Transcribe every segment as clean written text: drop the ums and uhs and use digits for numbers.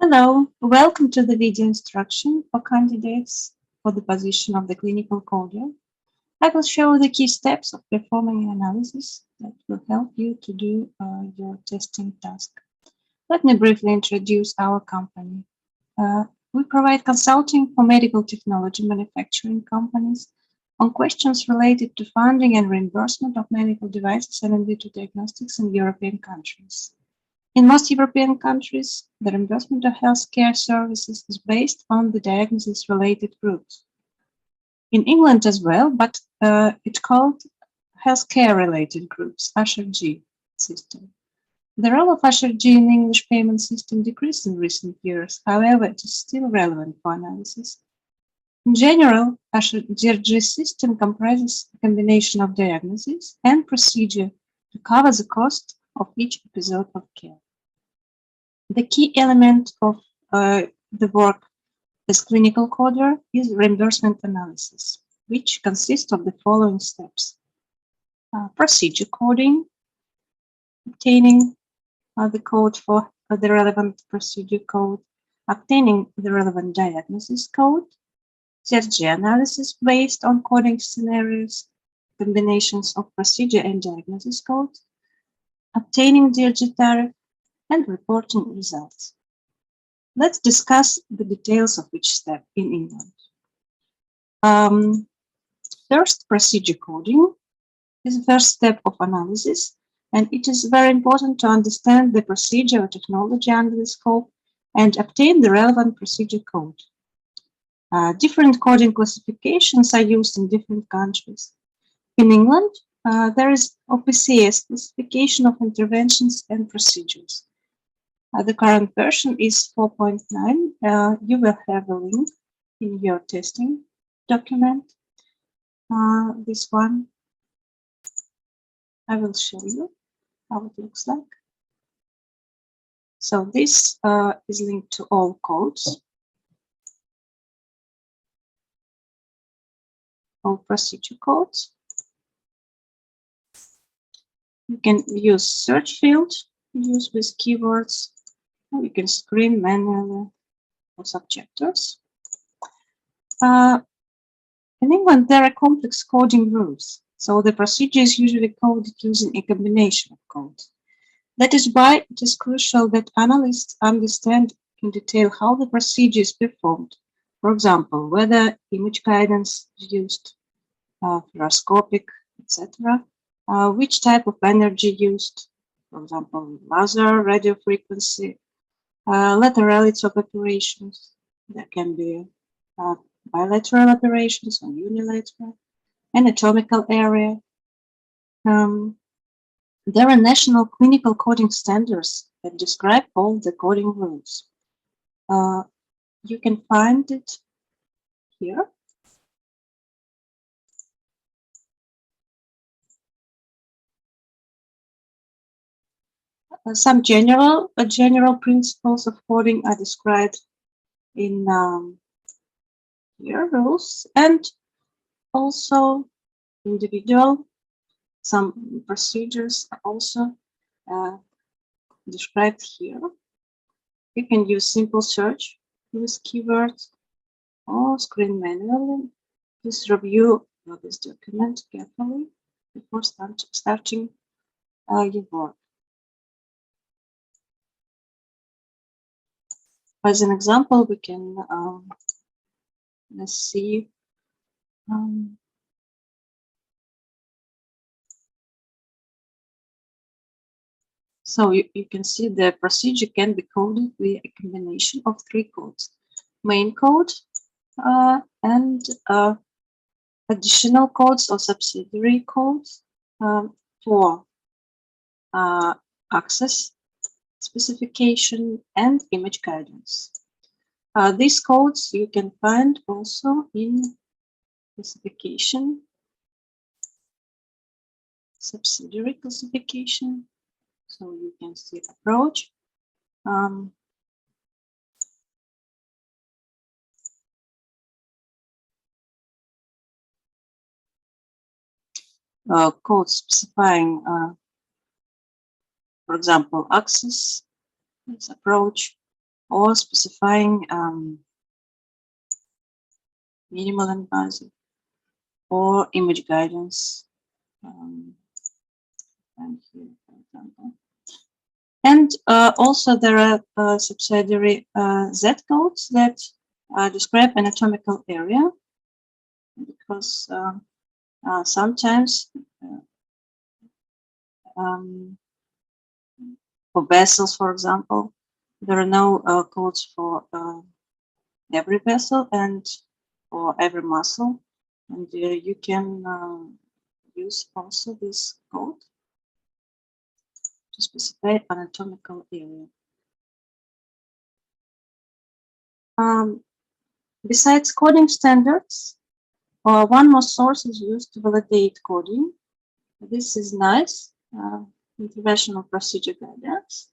Hello, welcome to the video instruction for candidates for the position of the clinical coder. I will show the key steps of performing an analysis that will help you to do your testing task. Let me briefly introduce our company. We provide consulting for medical technology manufacturing companies on questions related to funding and reimbursement of medical devices and in vitro diagnostics in European countries. In most European countries, the reimbursement of healthcare services is based on the diagnosis-related groups. In England as well, but it's called healthcare-related groups, HRG system. The role of HRG in the English payment system decreased in recent years. However, it is still relevant for analysis. In general, HRG system comprises a combination of diagnosis and procedure to cover the cost of each episode of care. The key element of the work as clinical coder is reimbursement analysis, which consists of the following steps. Procedure coding, obtaining the code for the relevant procedure code, obtaining the relevant diagnosis code, CRG analysis based on coding scenarios, combinations of procedure and diagnosis codes, obtaining DRG tariff, and reporting results. Let's discuss the details of each step in England. First, procedure coding is the first step of analysis, and it is very important to understand the procedure or technology under the scope and obtain the relevant procedure code. Different coding classifications are used in different countries. In England, there is OPCS, classification of interventions and procedures. The current version is 4.9. You will have a link in your testing document. This one, I will show you how it looks like. So this is linked to all codes, all procedure codes. You can use search field, use with keywords. You can screen manually for subchapters. In England, there are complex coding rules, so the procedure is usually coded using a combination of codes. That is why it is crucial that analysts understand in detail how the procedure is performed. For example, whether image guidance is used, fluoroscopic, etc., which type of energy used, for example, laser, radio frequency, laterality of operations. There can be bilateral operations or unilateral, anatomical area. There are national clinical coding standards that describe all the coding rules. You can find it here. Some general principles of coding are described in here rules, and also individual. Some procedures are also described here. You can use simple search with keywords or screen manually. Please review this document carefully before starting your work. As an example, we can let's see. So you can see the procedure can be coded with a combination of three codes: main code and additional codes or subsidiary codes for access specification and image guidance. These codes you can find also in classification, subsidiary classification. So you can see approach. Code specifying, for example, access, this approach, or specifying minimal invasive or image guidance. And here, for example. And also there are subsidiary Z codes that describe anatomical area, because sometimes for vessels, for example, there are no codes for every vessel and for every muscle, and you can use also this code to specify anatomical area. Besides coding standards, one more source is used to validate coding. This is NICE, Interventional Procedure Guidance.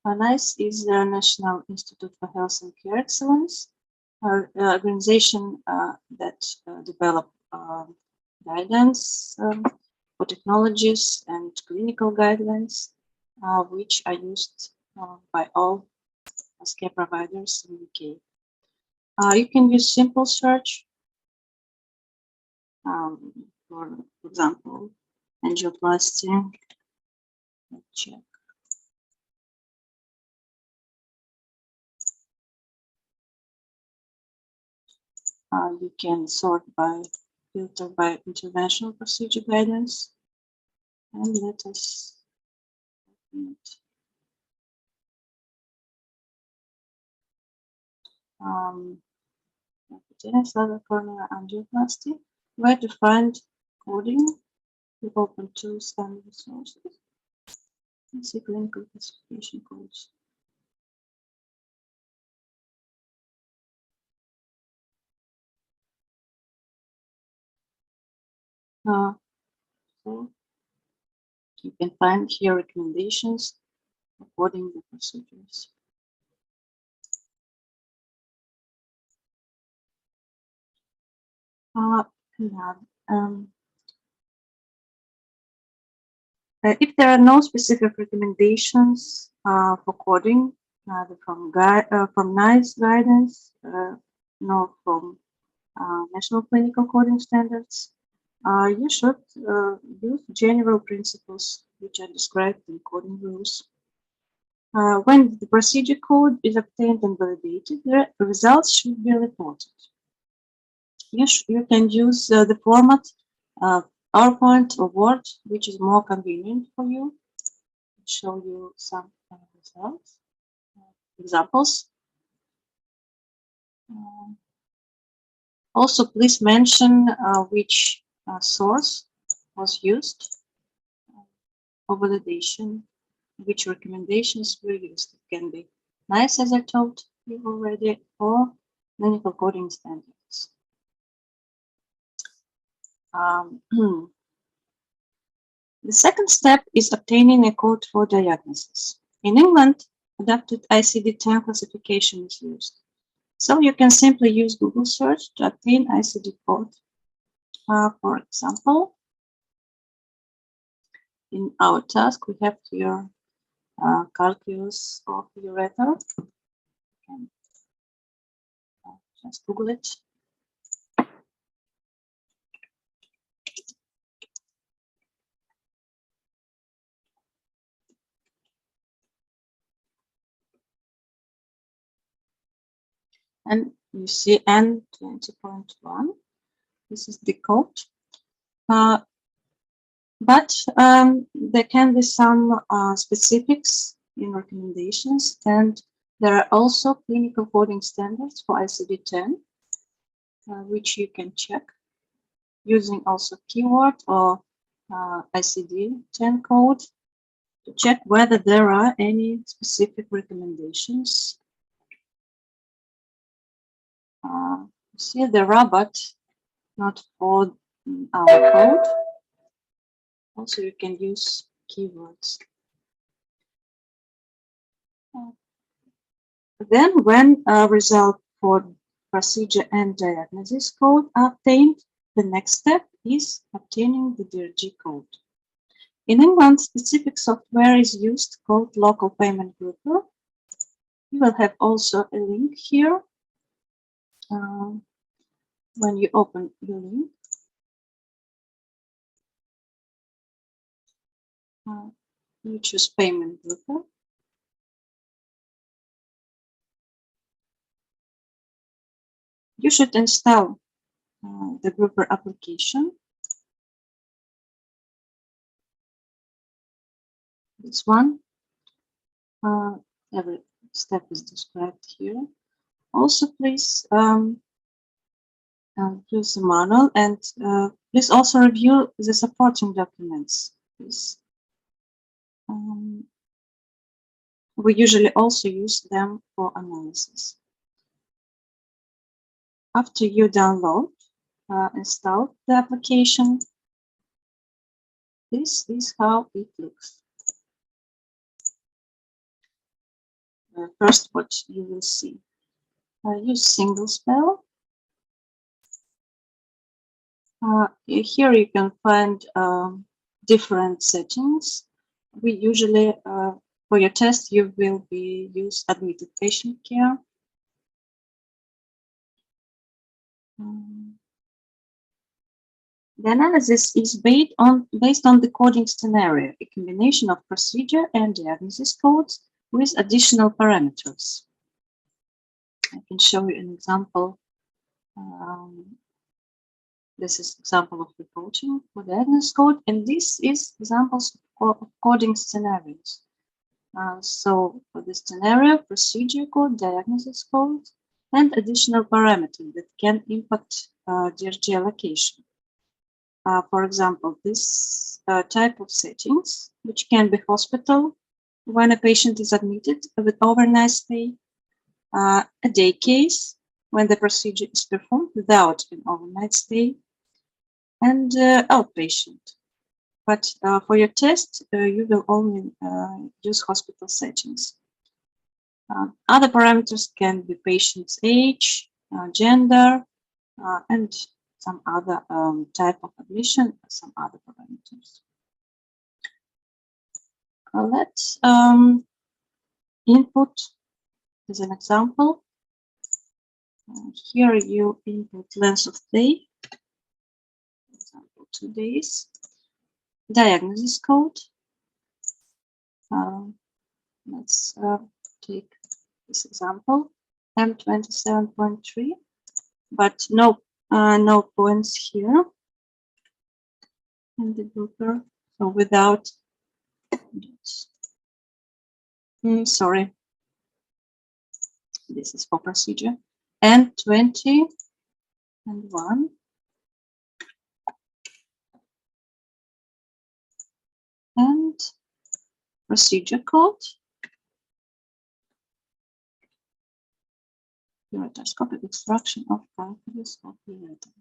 NICE is the National Institute for Health and Care Excellence, an organization that develop guidance for technologies and clinical guidelines, which are used by all healthcare providers in the UK. You can use simple search, for example, angioplasty. Let's check. You can sort by filter by interventional procedure guidance, and let us open it. Coronary angioplasty, where to find coding. We open two standard resources and see clinical classification codes. So you can find here recommendations for coding the procedures. If there are no specific recommendations for coding, neither from NICE guidance, nor from National Clinical Coding Standards, you should use general principles which are described in coding rules. When the procedure code is obtained and validated, the results should be reported. You can use the format PowerPoint or Word, which is more convenient for you. I'll show you some results, examples. Also, please mention which source was used for validation, which recommendations were used. It can be NICE, as I told you already, or clinical coding standards. The second step is obtaining a code for diagnosis. In England, adapted ICD-10 classification is used. So you can simply use Google search to obtain ICD code. For example, in our task, we have here calculus of ureter. You can just Google it. And you see N20.1. This is the code. But there can be some specifics in recommendations, and there are also clinical coding standards for ICD-10, which you can check using also keyword or ICD-10 code to check whether there are any specific recommendations. See, there are, but not for our code. Also, you can use keywords. Then, when a result for procedure and diagnosis code are obtained, the next step is obtaining the DRG code. In England, specific software is used called local payment grouper. You will have also a link here. When you open the link, you choose payment grouper. You should install the grouper application. This one. Every step is described here. Also, please use the manual, and please also review the supporting documents. Please. We usually also use them for analysis. After you download, install the application, this is how it looks. First, what you will see. Use single spell. Here you can find different settings. We usually, for your test, you will use admitted patient care. The analysis is based on the coding scenario, a combination of procedure and diagnosis codes with additional parameters. I can show you an example. This is example of reporting for diagnosis code, and this is examples of coding scenarios. So for this scenario, procedure code, diagnosis code, and additional parameters that can impact DRG allocation. For example, this type of settings, which can be hospital when a patient is admitted with overnight stay, a day case when the procedure is performed without an overnight stay, and outpatient. But for your test, you will only use hospital settings. Other parameters can be patient's age, gender, and some other type of admission, some other parameters. Let's input as an example. Here you input length of stay, for example, 2 days. Diagnosis code. Let's take this example, M27.3, but no points here in the grouper, so without dots. Sorry, this is for procedure. And 20 and 1. And procedure code. Ureteroscopic extraction of calculus of the ureter.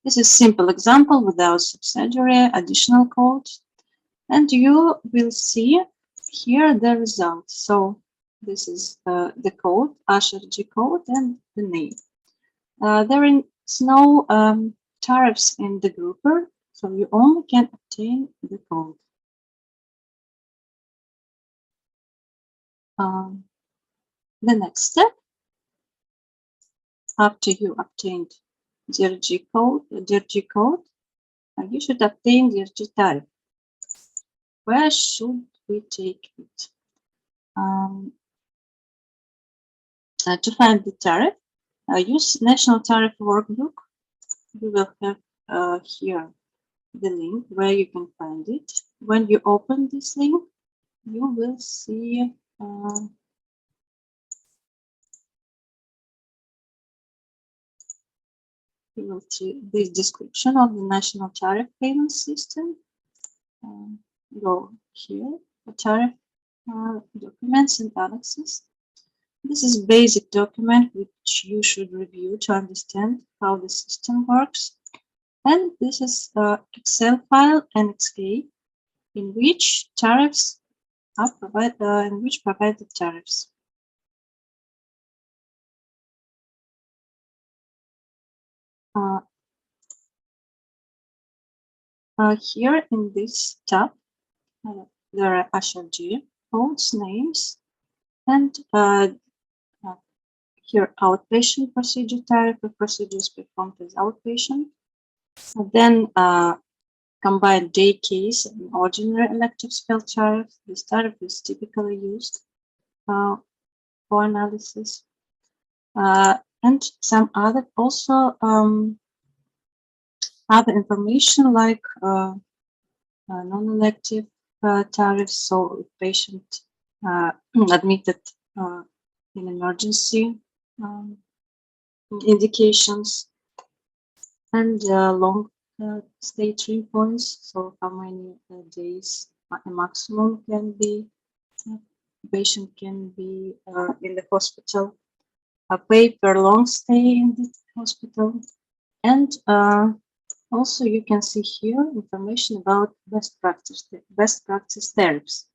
This is simple example without subsidiary additional code. And you will see here the result. So this is the code, HRG code, and the name. There is no tariffs in the grouper, so you only can obtain the code. The next step, after you obtained DRG code, you should obtain DRG tariff. Where should we take it? To find the tariff, use National Tariff Workbook. You will have here the link where you can find it. When you open this link, you will see this description of the National Tariff Payment System. Go here, the tariff documents and annexes. This is a basic document which you should review to understand how the system works. And this is Excel file NXK in which tariffs are provided, provide the tariffs. Here in this tab, there are HRG, codes, names, and here outpatient procedure tariff for procedures performed as outpatient. And then combined day case and ordinary elective spell tariff. This tariff is typically used for analysis. And some other also other information like non-elective tariffs. So if patient admitted in emergency indications, and long stay 3 points. So how many days maximum can be patient can be in the hospital, pay per long stay in the hospital, and also you can see here information about best practice tariffs.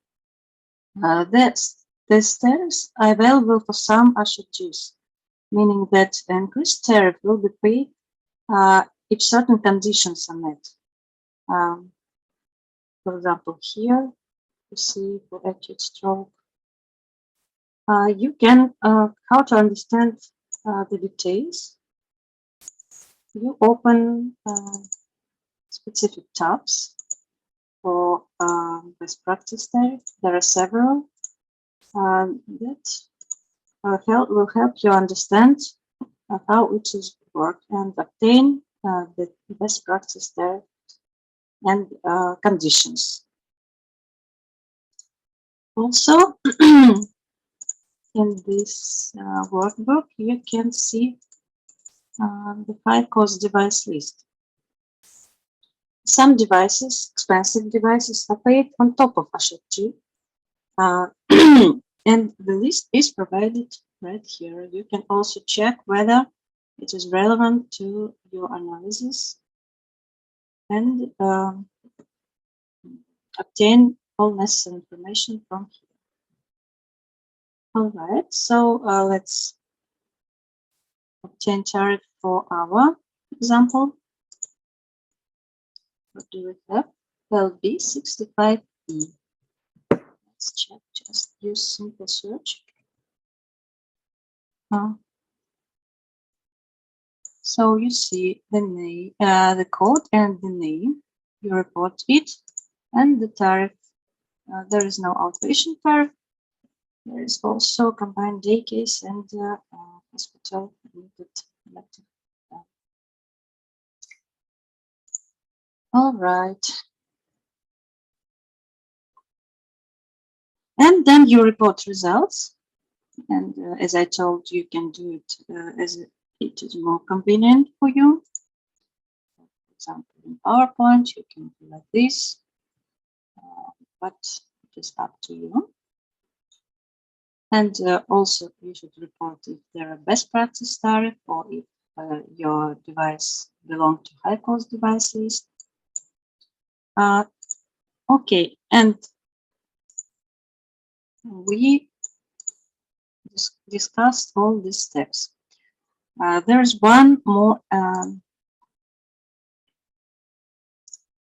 These tariffs are available for some HRGs, meaning that increased tariff will be paid if certain conditions are met. For example, here you see for acute stroke. You can how to understand the details. You open specific tabs for best practice tariff. There are several that will help you understand how it is work and obtain the best practice tariff and conditions. Also, in this workbook, you can see the high-cost device list. Some devices, expensive devices, are paid on top of HRG, and the list is provided right here. You can also check whether it is relevant to your analysis and obtain all necessary information from here. All right, so let's obtain tariff for our example. What do we have? LB 65E. Let's check, just use simple search. So you see the name, the code and the name. You report it, and the tariff. There is no outpatient tariff. There is also combined day case and hospital admitted elective. All right. And then you report results. And as I told you, can do it as it is more convenient for you. For example, in PowerPoint, you can do like this, but it is up to you. And also, you should report if there are best practice tariff or if your device belongs to high-cost device list. Okay, and we discussed all these steps. There's one more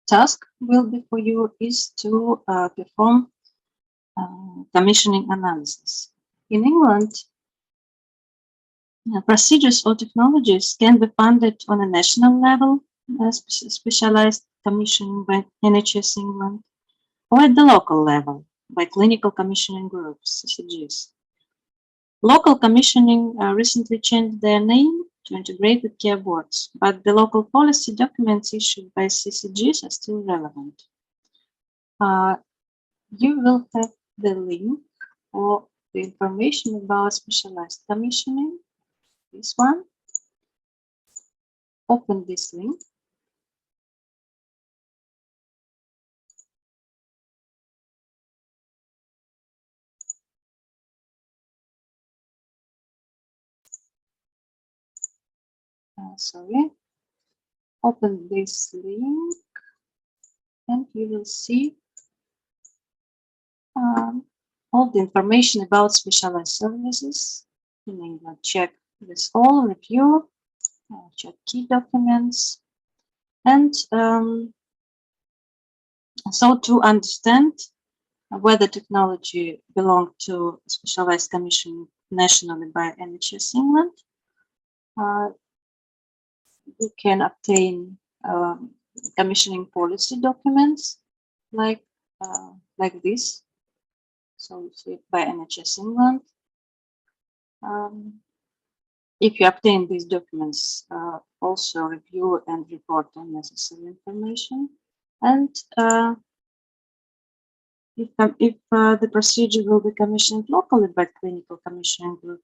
task will be for you is to perform commissioning analysis. In England, procedures or technologies can be funded on a national level, specialized commissioning by NHS England, or at the local level by clinical commissioning groups, CCGs. Local commissioning recently changed their name to integrated care boards, but the local policy documents issued by CCGs are still relevant. You will have the link for the information about specialized commissioning. This one. Open this link. Sorry. Open this link and you will see all the information about specialized services in England. Check this all, review, check key documents, and So to understand whether technology belonged to specialized commission nationally by NHS England, you can obtain commissioning policy documents like this. So you see it by NHS England. If you obtain these documents, also review and report on necessary information. And if the procedure will be commissioned locally by clinical commissioning group,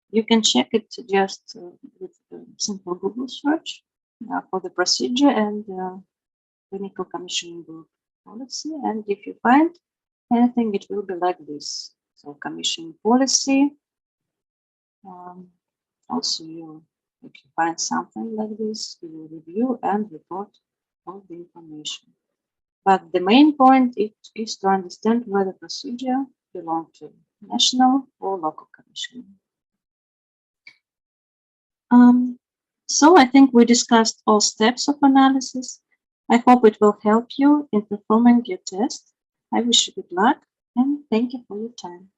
you can check it just with a simple Google search for the procedure and clinical commissioning group policy. And if you find anything, it will be like this. So commissioning policy. Also, if you find something like this, you will review and report all the information. But the main point is to understand whether procedure belongs to national or local commission. So I think we discussed all steps of analysis. I hope it will help you in performing your test. I wish you good luck and thank you for your time.